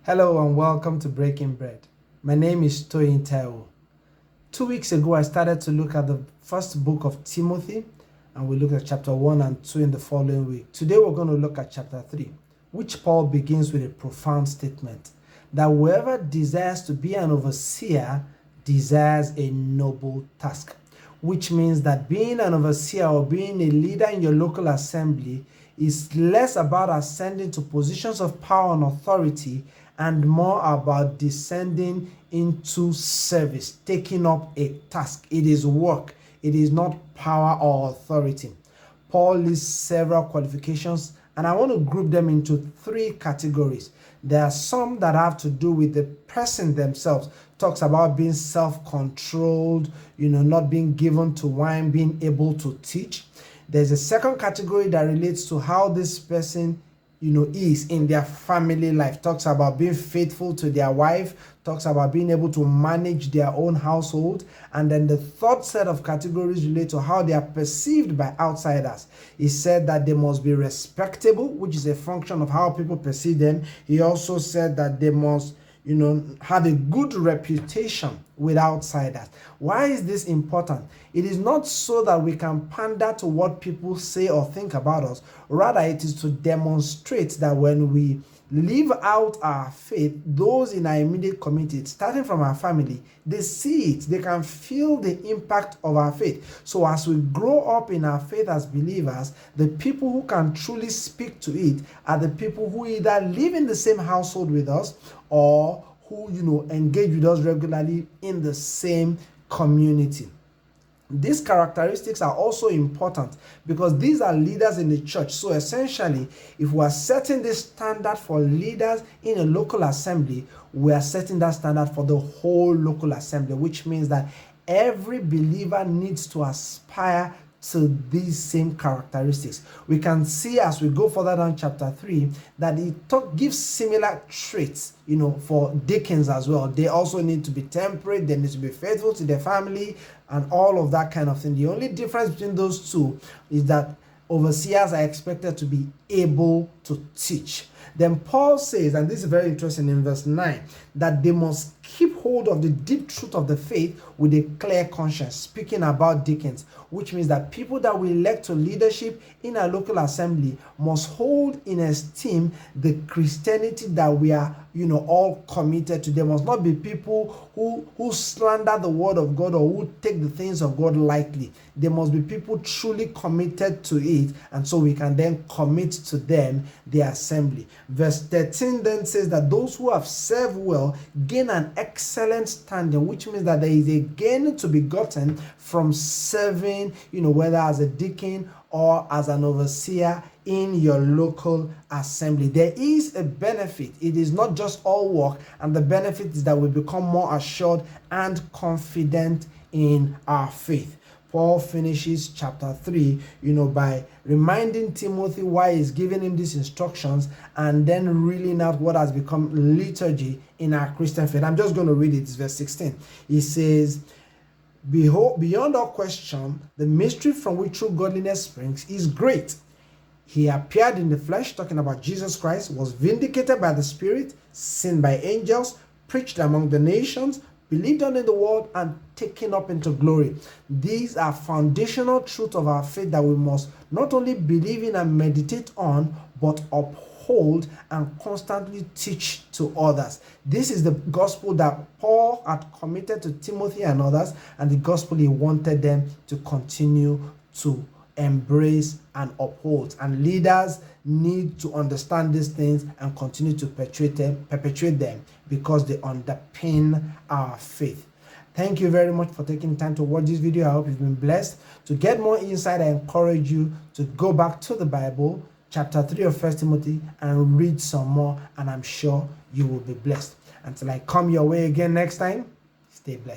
Hello and welcome to Breaking Bread. My name is Toyin Taiwo. 2 weeks ago, I started to look at the first book of Timothy, and we looked at chapter 1 and 2 in the following week. Today, we're going to look at chapter 3, which Paul begins with a profound statement that whoever desires to be an overseer desires a noble task, which means that being an overseer or being a leader in your local assembly is less about ascending to positions of power and authority and more about descending into service, taking up a task. It is work. It is not power or authority. Paul lists several qualifications, and I want to group them into 3 categories. There are some that have to do with the person themselves. Talks about being self-controlled, not being given to wine, being able to teach. There's a second category that relates to how this person is in their family life. Talks about being faithful to their wife, talks about being able to manage their own household. And then the third set of categories relate to how they are perceived by outsiders. He said that they must be respectable, which is a function of how people perceive them. He also said that they must have a good reputation with outsiders. Why is this important? It is not so that we can pander to what people say or think about us. Rather, it is to demonstrate that when we live out our faith, those in our immediate community, starting from our family, they see it. They can feel the impact of our faith. So as we grow up in our faith as believers, the people who can truly speak to it are the people who either live in the same household with us or who engage with us regularly in the same community. These characteristics are also important because these are leaders in the church. So essentially, if we are setting this standard for leaders in a local assembly, we are setting that standard for the whole local assembly, which means that every believer needs to aspire to these same characteristics. We can see as we go further down chapter 3 that it gives similar traits, for deacons as well. They also need to be temperate, they need to be faithful to their family, and all of that kind of thing. The only difference between those two is that overseers are expected to be able to teach. Then Paul says, and this is very interesting in verse 9, that they must keep hold of the deep truth of the faith with a clear conscience, speaking about deacons, which means that people that we elect to leadership in our local assembly must hold in esteem the Christianity that we are all committed to. There must not be people who slander the word of God or who take the things of God lightly. There must be people truly committed to it, and so we can then commit to them the assembly. Verse 13 then says that those who have served well gain an excellent standing, which means that there is a gain to be gotten from serving, whether as a deacon or as an overseer in your local assembly. There is a benefit. It is not just all work, and the benefit is that we become more assured and confident in our faith. Paul finishes chapter 3, by reminding Timothy why he's giving him these instructions and then reeling out what has become liturgy in our Christian faith. I'm just going to read it. It's verse 16. He says, "Behold, beyond all question, the mystery from which true godliness springs is great. He appeared in the flesh," talking about Jesus Christ, "was vindicated by the Spirit, seen by angels, preached among the nations, believed on in the world, and taken up into glory." These are foundational truths of our faith that we must not only believe in and meditate on, but uphold and constantly teach to others. This is the gospel that Paul had committed to Timothy and others, and the gospel he wanted them to continue to embrace and uphold. And leaders need to understand these things and continue to perpetuate them because they underpin our faith. Thank you very much for taking time to watch this video. I hope you've been blessed. To get more insight, I encourage you to go back to the Bible, chapter 3 of 1 Timothy, and read some more, and I'm sure you will be blessed. Until I come your way again next time, stay blessed.